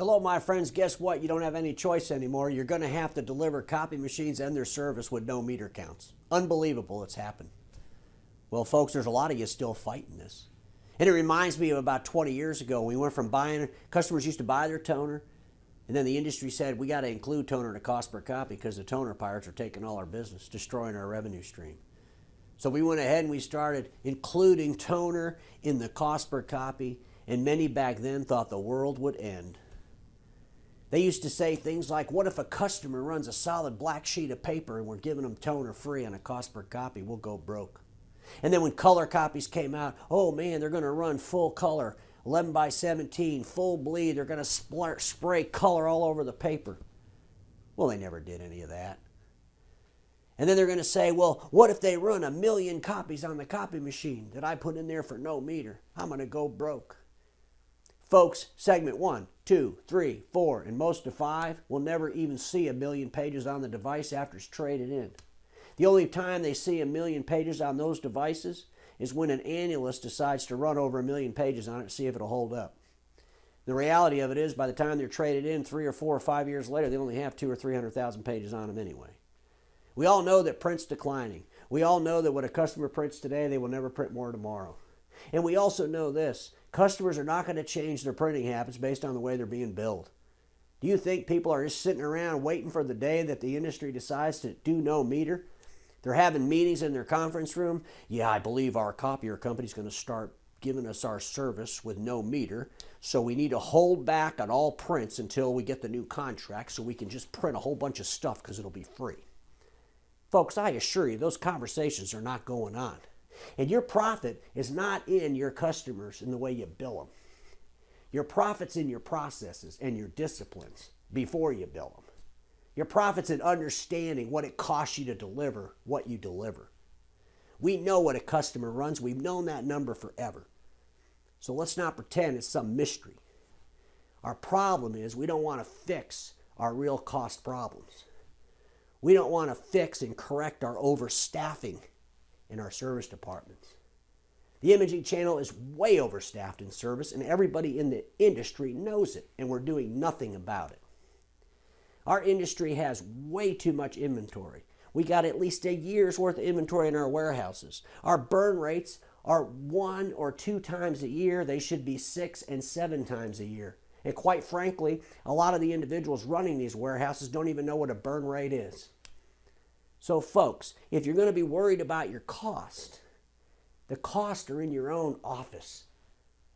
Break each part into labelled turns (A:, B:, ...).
A: Hello, my friends. Guess what? You don't have any choice anymore. You're going to have to deliver copy machines and their service with no meter counts. Unbelievable it's happened. Well, folks, there's a lot of you still fighting this. And it reminds me of about 20 years ago. We went from buying, customers used to buy their toner, and then the industry said, we got to include toner in the cost per copy because the toner pirates are taking all our business, destroying our revenue stream. So we went ahead and we started including toner in the cost per copy, and many back then thought the world would end. They used to say things like, what if a customer runs a solid black sheet of paper and we're giving them toner free on a cost per copy? We'll go broke. And then when color copies came out, oh man, they're going to run full color, 11 by 17, full bleed. They're going to spray color all over the paper. Well, they never did any of that. And then they're going to say, well, what if they run 1 million copies on the copy machine that I put in there for no meter? I'm going to go broke. Folks, segment 1, 2, 3, 4, and most of 5 will never even see 1 million pages on the device after it's traded in. The only time they see 1 million pages on those devices is when an analyst decides to run over 1 million pages on it to see if it'll hold up. The reality of it is, by the time they're traded in 3 or 4 or 5 years later, they only have 200,000 or 300,000 pages on them anyway. We all know that print's declining. We all know that what a customer prints today, they will never print more tomorrow. And we also know this. Customers are not going to change their printing habits based on the way they're being billed. Do you think people are just sitting around waiting for the day that the industry decides to do no meter? They're having meetings in their conference room. Yeah, I believe our copier company's going to start giving us our service with no meter, so we need to hold back on all prints until we get the new contract so we can just print a whole bunch of stuff because it'll be free. Folks, I assure you, those conversations are not going on. And your profit is not in your customers in the way you bill them. Your profit's in your processes and your disciplines before you bill them. Your profit's in understanding what it costs you to deliver what you deliver. We know what a customer runs. We've known that number forever. So let's not pretend it's some mystery. Our problem is we don't want to fix our real cost problems. We don't want to fix and correct our overstaffing in our service departments. The imaging channel is way overstaffed in service, and everybody in the industry knows it, and we're doing nothing about it. Our industry has way too much inventory. We got at least a year's worth of inventory in our warehouses. Our burn rates are 1 or 2 times a year. They should be 6 and 7 times a year. And quite frankly, a lot of the individuals running these warehouses don't even know what a burn rate is. So folks, if you're going to be worried about your cost, the costs are in your own office,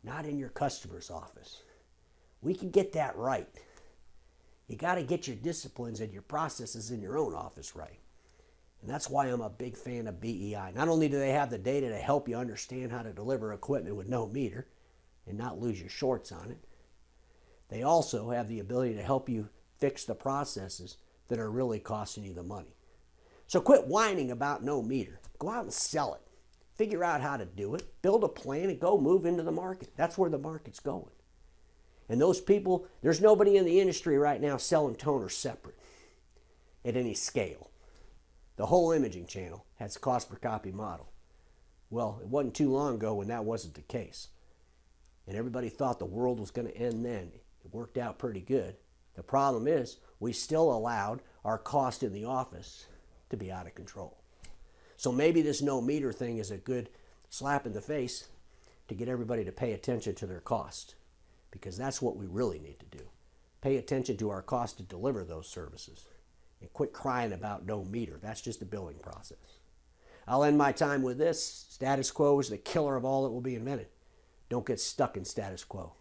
A: not in your customer's office. We can get that right. You got to get your disciplines and your processes in your own office right. And that's why I'm a big fan of BEI. Not only do they have the data to help you understand how to deliver equipment with no meter and not lose your shorts on it, they also have the ability to help you fix the processes that are really costing you the money. So quit whining about no meter. Go out and sell it. Figure out how to do it. Build a plan and go move into the market. That's where the market's going. And those people, there's nobody in the industry right now selling toner separate at any scale. The whole imaging channel has a cost per copy model. Well, it wasn't too long ago when that wasn't the case. And everybody thought the world was going to end then. It worked out pretty good. The problem is we still allowed our cost in the office to be out of control. So maybe this no meter thing is a good slap in the face to get everybody to pay attention to their cost, because that's what we really need to do. Pay attention to our cost to deliver those services and quit crying about no meter. That's just a billing process. I'll end my time with this. Status quo is the killer of all that will be invented. Don't get stuck in status quo.